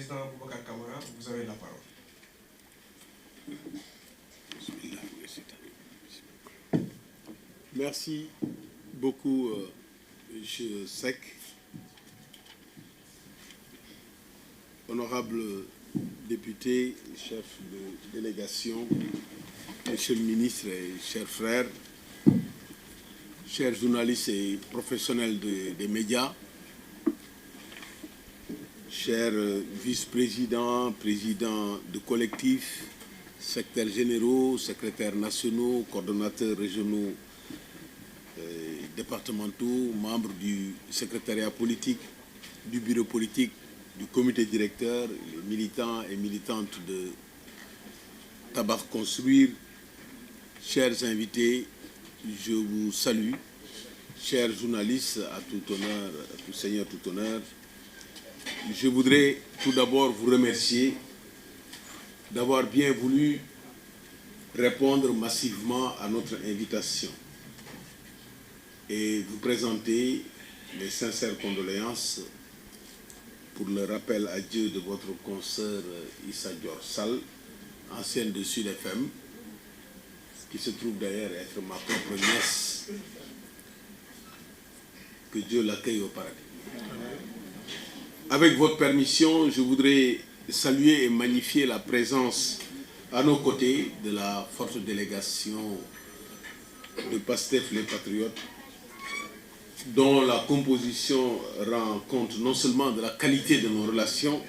président Boubacar Camara, vous avez la parole. Merci beaucoup, M. Seck. Honorable député, chef de délégation, Monsieur le ministre et chers frères, chers journalistes et professionnels des médias, chers vice-présidents, présidents de collectifs, secrétaires généraux, secrétaires nationaux, coordonnateurs régionaux, départementaux, membres du secrétariat politique, du bureau politique, du comité directeur, les militants et militantes de Tabac Construire, chers invités, je vous salue, chers journalistes, à tout honneur, à tout seigneur, tout honneur. Je voudrais tout d'abord vous remercier d'avoir bien voulu répondre massivement à notre invitation et vous présenter mes sincères condoléances pour le rappel à Dieu de votre consoeur Issa Dior Sall, ancienne de Sud FM, qui se trouve d'ailleurs être ma propre nièce. Que Dieu l'accueille au paradis. Avec votre permission, je voudrais saluer et magnifier la présence à nos côtés de la forte délégation de PASTEF les Patriotes, dont la composition rend compte non seulement de la qualité de nos relations,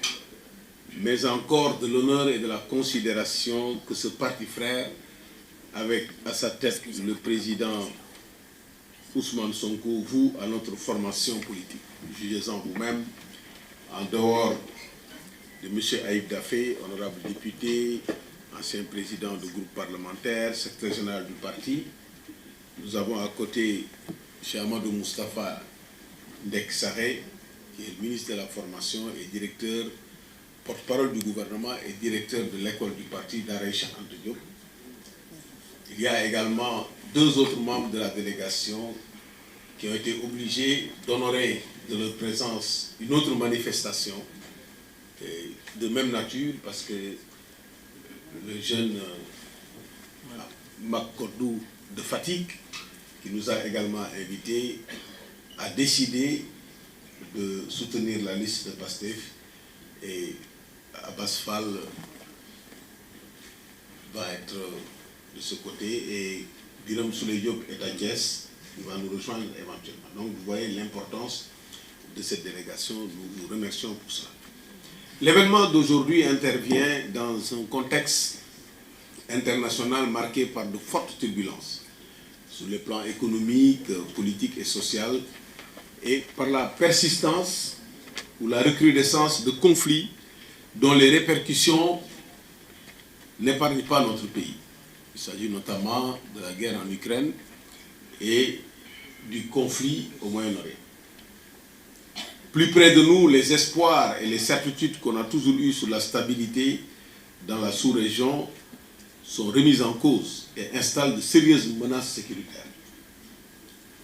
mais encore de l'honneur et de la considération que ce parti frère, avec à sa tête le président Ousmane Sonko, voue à notre formation politique. Jugez-en vous-même, en dehors de M. Aïb Dafé, honorable député, ancien président du groupe parlementaire, secrétaire général du parti, nous avons à côté M. Amadou Moustapha Ndek Saré, qui est le ministre de la Formation et directeur, porte-parole du gouvernement et directeur de l'école du parti d'Araï Anta Diop. Il y a également deux autres membres de la délégation qui ont été obligés d'honorer de leur présence une autre manifestation de même nature, parce que le jeune Makodou de Fatigue, qui nous a également invités, a décidé de soutenir la liste de PASTEF, et Abbas Fall va être de ce côté et Biram Souley Diop est à Thiès, il va nous rejoindre éventuellement. Donc vous voyez l'importance de cette délégation, nous vous remercions pour cela. L'événement d'aujourd'hui intervient dans un contexte international marqué par de fortes turbulences sur les plans économiques, politiques et social, et par la persistance ou la recrudescence de conflits dont les répercussions n'épargnent pas notre pays. Il s'agit notamment de la guerre en Ukraine et du conflit au Moyen-Orient. Plus près de nous, les espoirs et les certitudes qu'on a toujours eues sur la stabilité dans la sous-région sont remis en cause et installent de sérieuses menaces sécuritaires.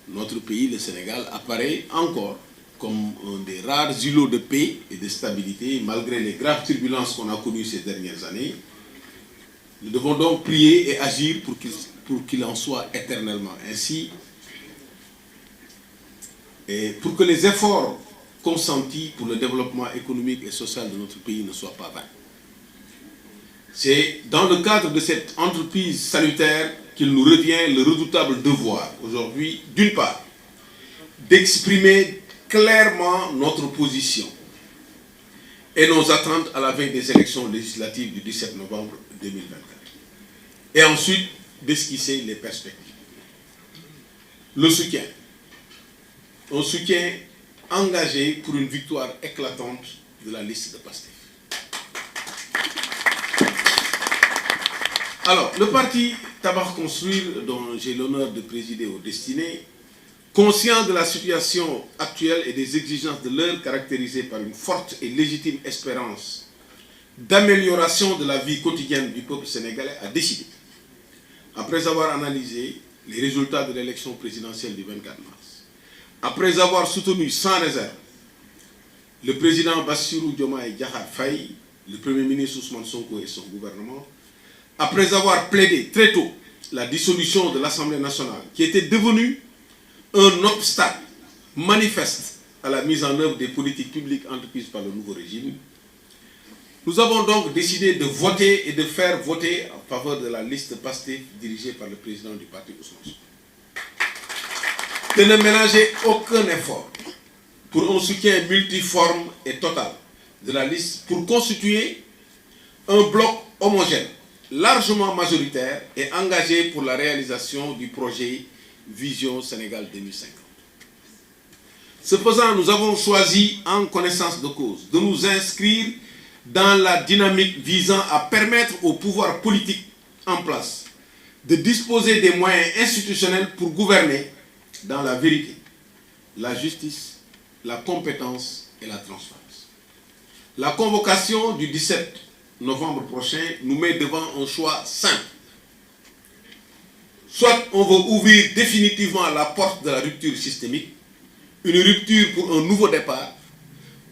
Notre pays, le Sénégal, apparaît encore comme un des rares îlots de paix et de stabilité, malgré les graves turbulences qu'on a connues ces dernières années. Nous devons donc prier et agir pour qu'il en soit éternellement ainsi, et pour que les efforts consentis pour le développement économique et social de notre pays ne soient pas vains. C'est dans le cadre de cette entreprise salutaire qu'il nous revient le redoutable devoir, aujourd'hui, d'une part, d'exprimer clairement notre position et nos attentes à la veille des élections législatives du 17 novembre 2024. Et ensuite, d'esquisser les perspectives. Le soutien. Un soutien engagé pour une victoire éclatante de la liste de PASTEF. Alors, le parti Tabac Construire, dont j'ai l'honneur de présider aux destinées, conscient de la situation actuelle et des exigences de l'heure caractérisées par une forte et légitime espérance d'amélioration de la vie quotidienne du peuple sénégalais, a décidé, après avoir analysé les résultats de l'élection présidentielle du 24 mars, après avoir soutenu sans réserve le président Bassirou Diomaye Diakhar Faye, le premier ministre Ousmane Sonko et son gouvernement, après avoir plaidé très tôt la dissolution de l'Assemblée nationale, qui était devenue un obstacle manifeste à la mise en œuvre des politiques publiques entreprises par le nouveau régime, nous avons donc décidé de voter et de faire voter en faveur de la liste PASTEF dirigée par le président du parti Ousmane Sonko. De ne ménager aucun effort pour un soutien multiforme et total de la liste pour constituer un bloc homogène, largement majoritaire et engagé pour la réalisation du projet Vision Sénégal 2050. Ce faisant, nous avons choisi, en connaissance de cause, de nous inscrire dans la dynamique visant à permettre au pouvoir politique en place de disposer des moyens institutionnels pour gouverner dans la vérité, la justice, la compétence et la transparence. La convocation du 17 novembre prochain nous met devant un choix simple. Soit on veut ouvrir définitivement la porte de la rupture systémique, une rupture pour un nouveau départ,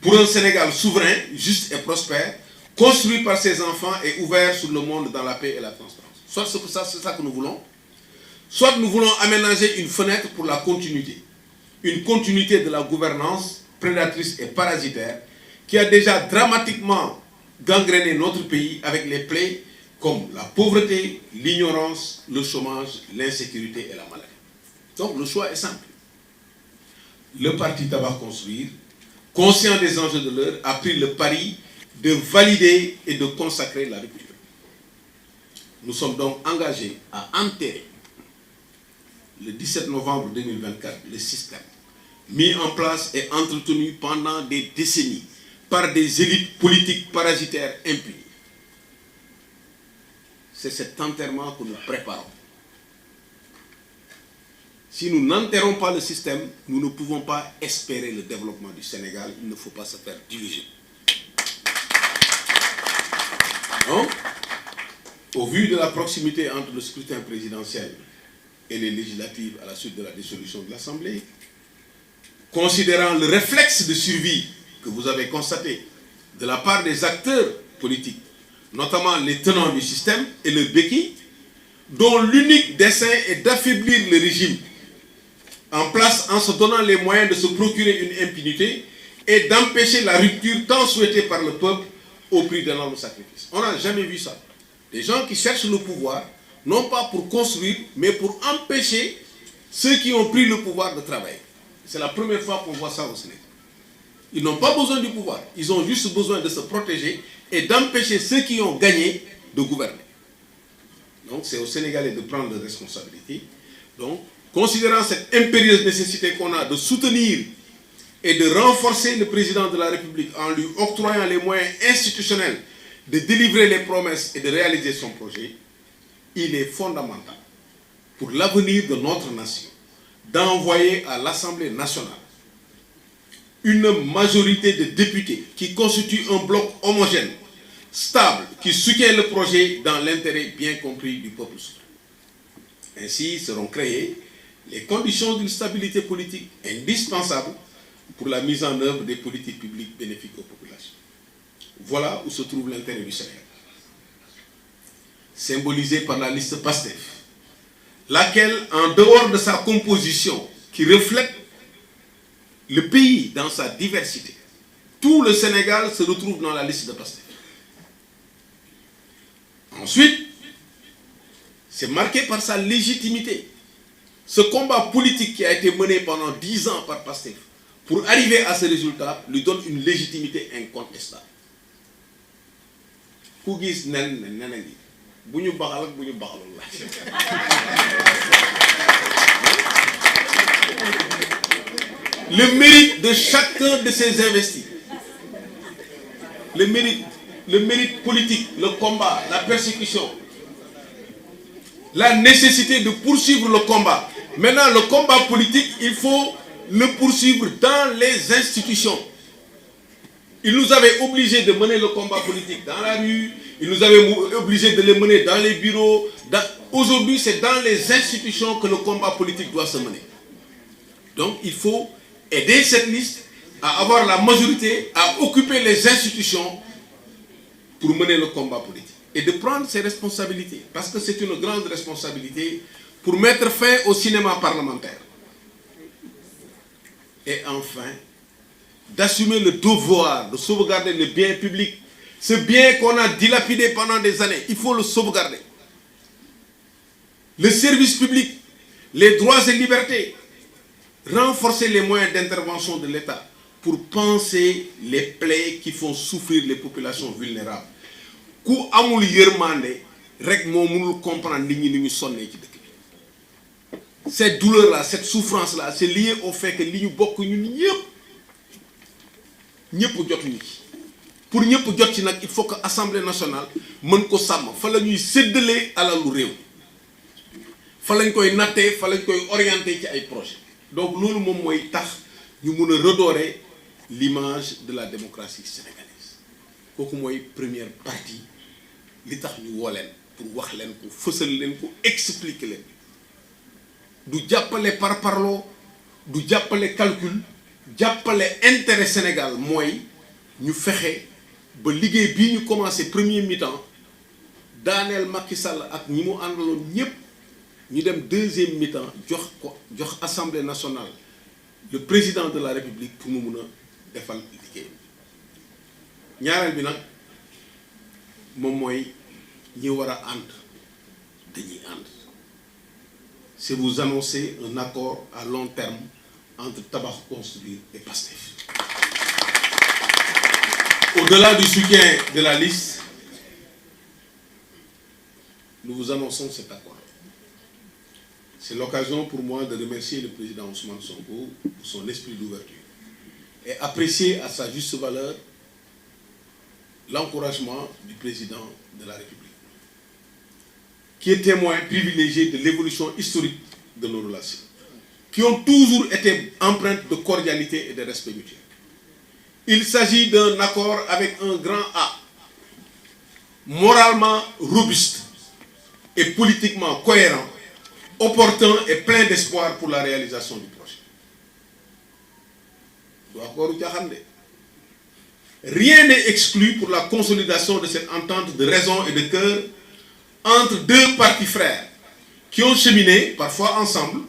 pour un Sénégal souverain, juste et prospère, construit par ses enfants et ouvert sur le monde dans la paix et la transparence. Soit c'est ça que nous voulons, soit nous voulons aménager une fenêtre pour la continuité. Une continuité de la gouvernance prédatrice et parasitaire qui a déjà dramatiquement gangréné notre pays avec les plaies comme la pauvreté, l'ignorance, le chômage, l'insécurité et la maladie. Donc le choix est simple. Le parti Tabac Construire, conscient des enjeux de l'heure, a pris le pari de valider et de consacrer la rupture. Nous sommes donc engagés à enterrer le 17 novembre 2024 le système mis en place et entretenu pendant des décennies par des élites politiques parasitaires impunis. C'est cet enterrement que nous préparons. Si nous n'enterrons pas le système, nous ne pouvons pas espérer le développement du Sénégal. Il ne faut pas se faire diviser. Donc, au vu de la proximité entre le scrutin présidentiel et les législatives à la suite de la dissolution de l'Assemblée, considérant le réflexe de survie que vous avez constaté de la part des acteurs politiques, notamment les tenants du système et le béquille, dont l'unique dessein est d'affaiblir le régime en place en se donnant les moyens de se procurer une impunité et d'empêcher la rupture tant souhaitée par le peuple au prix d'énormes sacrifices. On n'a jamais vu ça. Des gens qui cherchent le pouvoir, non pas pour construire, mais pour empêcher ceux qui ont pris le pouvoir de travailler. C'est la première fois qu'on voit ça au Sénégal. Ils n'ont pas besoin du pouvoir, ils ont juste besoin de se protéger et d'empêcher ceux qui ont gagné de gouverner. Donc c'est aux Sénégalais de prendre leurs responsabilités. Donc, considérant cette impérieuse nécessité qu'on a de soutenir et de renforcer le président de la République en lui octroyant les moyens institutionnels de délivrer les promesses et de réaliser son projet, il est fondamental pour l'avenir de notre nation d'envoyer à l'Assemblée nationale une majorité de députés qui constitue un bloc homogène, stable, qui soutient le projet dans l'intérêt bien compris du peuple souverain. Ainsi seront créées les conditions d'une stabilité politique indispensable pour la mise en œuvre des politiques publiques bénéfiques aux populations. Voilà où se trouve l'intérêt du Sénégal, symbolisé par la liste PASTEF, laquelle, en dehors de sa composition, qui reflète le pays dans sa diversité, tout le Sénégal se retrouve dans la liste de PASTEF. Ensuite, c'est marqué par sa légitimité. Ce combat politique qui a été mené pendant 10 ans par PASTEF pour arriver à ce résultat lui donne une légitimité incontestable. Le mérite de chacun de ces investis, le mérite politique, le combat, la persécution, la nécessité de poursuivre le combat. Maintenant, le combat politique, il faut le poursuivre dans les institutions. Il nous avait obligés de mener le combat politique dans la rue, il nous avait obligés de le mener dans les bureaux. Aujourd'hui, c'est dans les institutions que le combat politique doit se mener. Donc, il faut aider cette liste à avoir la majorité, à occuper les institutions pour mener le combat politique. Et de prendre ses responsabilités, parce que c'est une grande responsabilité pour mettre fin au cinéma parlementaire. Et enfin, d'assumer le devoir de sauvegarder le bien public. Ce bien qu'on a dilapidé pendant des années, il faut le sauvegarder. Le service public, les droits et libertés, renforcer les moyens d'intervention de l'État pour panser les plaies qui font souffrir les populations vulnérables. Ku amul yermandé rek mo mënul comprendre nit ñi ni ñu sonné ci dëkk bi. Cette douleur là, cette souffrance là, c'est lié au fait que li ñu bokk ñun ñëpp jotuñu ci. Pour ñëpp jot ci nak il faut que Assemblée nationale mën ko sàmm fa la ñuy séddalee alalu réew. Fa lañ koy nattee fa lañ koy orienté ci ay projets. Donc loolu moom mooy tax ñu mën a redorer l'image de la démocratie sénégalaise. Kooku mooy première partie li tax ñu woo leen pour wax leen ko fësal leen ko expliquer leen du jàppale par parloo du jàppale calcul jàppale intérêt Sénégal mooy ñu fexe ba liggéey bii ñu commencé premier mi-temps daaneel Macky Sall ak ñi mu àndaloon ñépp ñu dem deuxième mi-temps jox Assemblée nationale le président de la République pour mu mun a defal liggéey ñaareel bi nag moom mooy ñi war a ànd dañuy ànd c'est vous annoncer un accord à long terme entre Tabax Construire et Pastef. Au-delà du soutien de la liste, nous vous annonçons cet accord. C'est l'occasion pour moi de remercier le président Ousmane Sonko pour son esprit d'ouverture et apprécier à sa juste valeur l'encouragement du président de la République, qui est témoin privilégié de l'évolution historique de nos relations, qui ont toujours été empreintes de cordialité et de respect mutuel. Il s'agit d'un accord avec un grand A, moralement robuste et politiquement cohérent, opportun et plein d'espoir pour la réalisation du projet. Rien n'est exclu pour la consolidation de cette entente de raison et de cœur entre deux partis frères qui ont cheminé, parfois ensemble,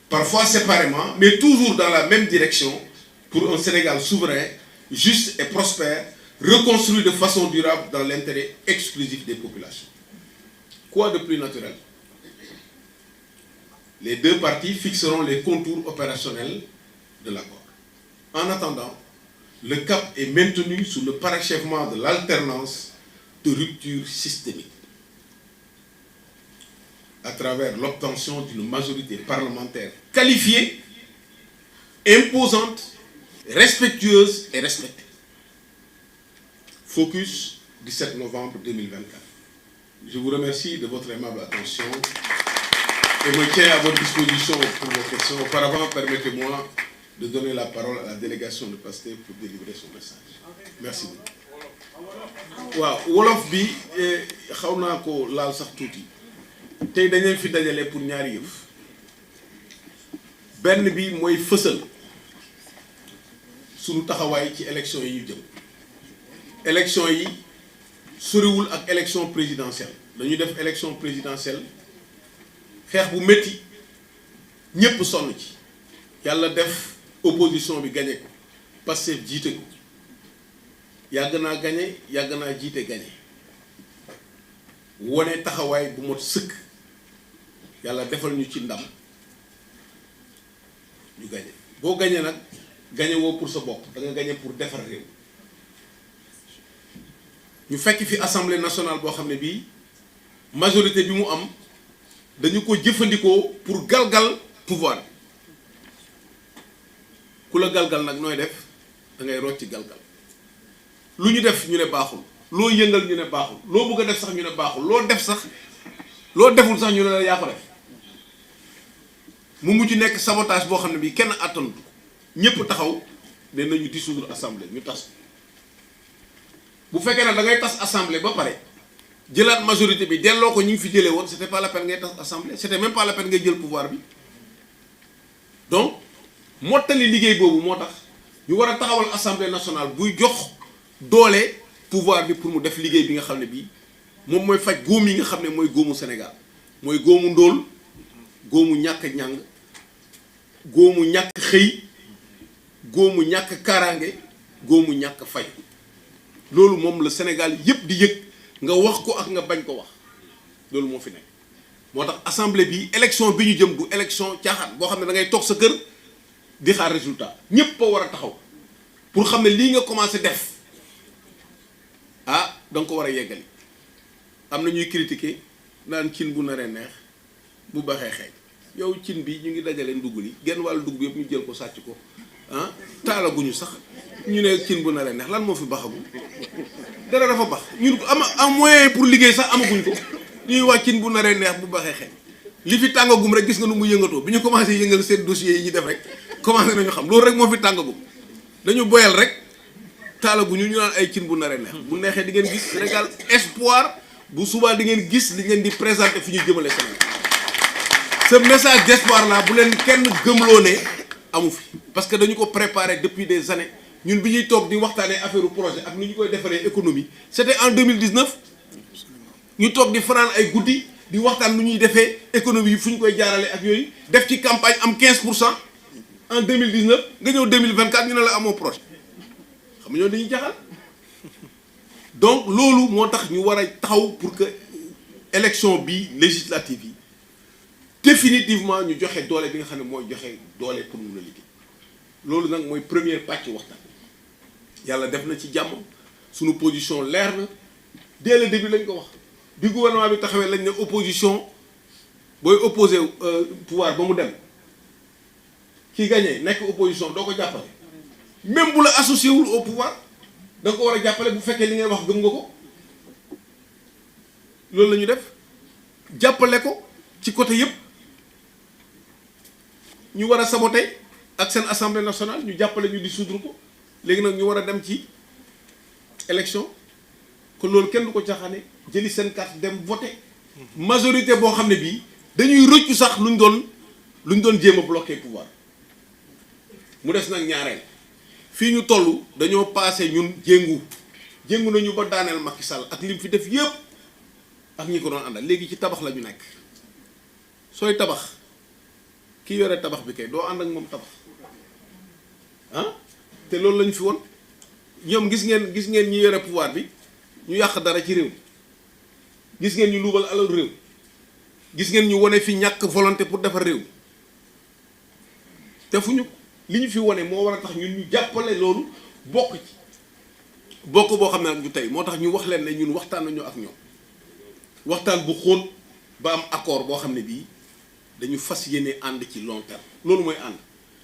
parfois séparément, mais toujours dans la même direction pour un Sénégal souverain, juste et prospère, reconstruit de façon durable dans l'intérêt exclusif des populations. Quoi de plus naturel? Les deux parties fixeront les contours opérationnels de l'accord. En attendant, le cap est maintenu sous le parachèvement de l'alternance de rupture systémique, à travers l'obtention d'une majorité parlementaire qualifiée, imposante, respectueuse et respectée. Focus 17 novembre 2024. Je vous remercie de votre aimable attention et me tiens à votre disposition pour vos questions. Auparavant, permettez-moi de donner la parole à la délégation de Pastef pour délivrer son message. Merci beaucoup. Waaw wolof bi xaw naa ko laal sax tuuti tey dañ leen fi dajale pour ñaari yëf benn bi mooy fësal sunu taxawaay ci élection yi ñu jëm. Élection yi soriwul ak élection présidentielle dañu def élection présidentielle xeex bu métti ñépp sonn ci yàlla def opposition bi gagné ko Pastef jiite ko yàgg naa gagné yàgg naa jiite gagné wone taxawaay bu mot sëkk yàlla defal ñu ci ndam ñu gagné boo gagné nag gagné woo pour sa bopp da nga gagné pour defar réew ñu fekk fi assemblée nationale boo xam ne bii majorité bi mu am dañu ko jëfandikoo pour galgal pouvoir ku la galgal nag nooy def da ngay rocc ci galgal lu ñu def ñu ne baaxul loo yëngal ñu ne baaxul loo bëgg a def sax ñu ne baaxul loo def sax loo deful sax ñu ne la yaa ko def mu mujj nekk sabotage boo xam ne bii kenn attanatu ñëpp taxaw ne nañu dissoudre assemblée ñu tas bu fekkee nag da ngay tas assemblée ba pare jëlaat majorité bi delloo ko ñu ngi fi jëlee woon c'était pas la peine ngay tas assemblée c'était même pas la peine ngay jël pouvoir bi donc mottali liggéey boobu moo tax ñu war a taxawal assemblée nationale buy jox doole pouvoir bi pour mu def liggéey bi nga xam ne bii moom mooy faj góom yi nga xam ne mooy góomu Sénégal mooy góomu ndóol góomu ñàkk ñàng góomu ñàkk xëy góomu ñàkk kaaraange góomu ñàkk fay loolu moom la Sénégal yépp di yëg nga wax ko ak nga bañ ko wax loolu moo fi nekk moo tax assemblée bi élection bi ñu jëm du élection caaxaan boo xam ne da ngay toog sa kër di xaar résultat ñépp a war a taxaw pour xam ne lii nga commencé def ah da nga ko war a yeggali am na ñuy critiquer naan cin bu naree neex bu baxee xeeñ yow cin bi ñu ngi dajale ndugg li genn wàllu dugg yëpp ñu jël ko sàcc ko ah taalaguñu sax ñu ne cin bu naree neex lan moo fi baxagul dara dafa bax ñun am moyen pour liggéey sax amaguñ ko ñuy wax cin bu naree neex bu baxee xeeñ li fi tàngagum rek gis nga nu mu yëngatoo bi ñu commencé yëngal seen dossiers yi ñu def rek commencé nañu xam loolu rek moo fi tàngagum dañu boyal rek taalaguñu ñu naan ay cin bu naree neex bu neexee di ngeen gis Sénégal espoir bu subaa di ngeen gis li ngeen di présenter fi ñu jëmale Sénégal ce message d'espoir là bu leen kenn gëmloo ne amu fi parce que dañu ko préparer depuis des années ñun bi ñuy toog di waxtaanee affaire projet ak ni ñu koy defaree économie c'était en 2019 ñu toog di fanaan ay guddi di waxtaan nu ñuy defee économie yi fu ñu koy jaarale ak yooyu def ci campagne am 15% en 2019 nga ñëw 2024 ñu ne la amoo projet xam nga ñoo dañuy jaxal donc loolu moo tax ñu war a taxaw pour que élection bi législative yi définitivement ñu joxe doole bi nga xam ne mooy joxe doole pour mun a liggéey loolu nag mooy première pàcc waxtaan yàlla def na ci jàmm suñu position leer na dès le début lañ ko wax bi gouvernement bi taxawee lañ ne opposition booy opposé pouvoir ba mu dem ki gagné nekk opposition doo ko jàppale même bu la associé wul au pouvoir da nga ko war a jàppale bu fekkee li ngay wax gëm nga ko loolu la ñu def jàppale ko ci côté yëpp ñu war a saboter ak seen assemblée nationale ñu jàppale ñu dissoudre ko léegi nag ñu war a dem ci élection kon loolu kenn du ko caaxaane jëli seen carte dem voter majorité boo xam ne bii dañuy rëccu sax luñ doon jéem a bloquer pouvoir mu des nag ñaareel fii ñu toll dañoo passé ñun jéngu nañu ba daaneel Macky Sall ak lim fi def yëpp ak ñi ko doon àndal léegi ci tabax la ñu nekk sooy tabax ki yore tabax bi kay doo ànd ak moom tabax ah te loolu lañu fi woon ñoom gis ngeen ñi yore pouvoir bi ñu yàq dara ci réew gis ngeen ñu luubal alal réew gis ngeen ñu wane fi ñàkk volonté pour defar réew te fu ñu li ñu fi wane moo war a tax ñun ñu jàppale loolu bokk ci bokk boo xam ne nag ñu tey moo tax ñu wax leen ne ñun waxtaan nañu ak ñoom waxtaan bu xóot ba am accord boo xam ne bii dañu fas yéene ànd ci long terme loolu mooy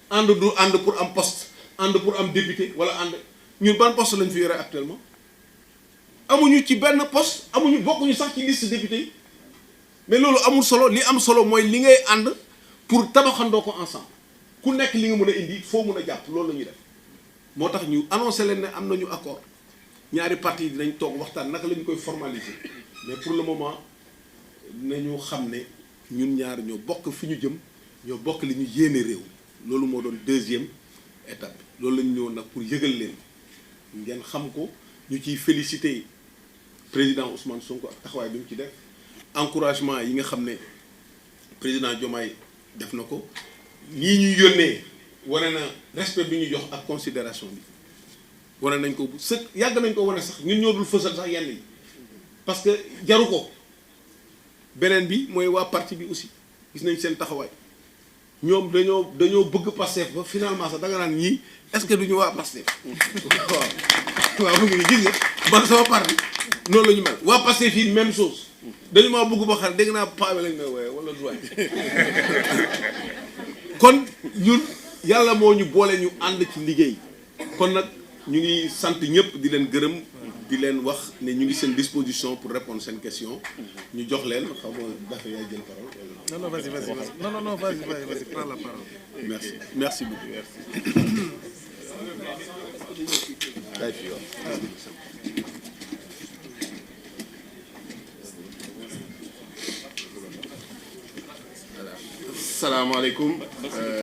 ànd du ànd pour am poste ànd pour am député wala ànd ñun ban poste lañ fi yore actuellement amuñu ci benn poste amuñu bokkuñu sax ci liste député yi mais loolu amul solo li am solo mooy li ngay ànd pour tabaxandoo ko ensemble ku nekk li nga mën a indi foo mën a jàpp loolu la ñuy def moo tax ñu annoncé leen ne am nañu accord ñaari parti dinañ toog waxtaan naka la ñu koy formaliser mais pour le moment nañu xam ne ñun ñaar ñoo bokk fi ñu jëm ñoo bokk li ñu yéene réew loolu moo doon deuxième étape bi loolu la ñu ñëwoon nag pour yëgal leen ngeen xam ko ñu ciy féliciter président Ousmane Sonko ak taxawaay bi mu ci def encouragement yi nga xam ne président Diomaye def na ko lii ñuy yónnee wane na respect bi ñu jox ak considération bi wane nañ ko bu sëkk yàgg nañ ko wane sax ñun ñoo dul fësal sax yenn yi parce que jaru ko beneen bi mooy waa parti bi aussi gis nañ seen taxawaay ñoom dañoo bëgg Pastef ba finalement sax da nga naan ñii est-ce que duñu waa Pastef waaw mu ngi nii gis nga man sama parti noonu la ñu mel waa Pastef fii même chose dañu maa bëgg ba xel dégg naa paawe lañ may wooye wala doy kon ñun yàlla moo ñu boole ñu ànd ci liggéey kon nag ñu ngi sant ñëpp di leen gërëm di leen wax ne ñu ngi seen disposition pour répondre seen question ñu jox leen xam nga dafa yaay jël parole. non vas-y vas-y prends la parole. merci beaucoup. salaamaaleykum.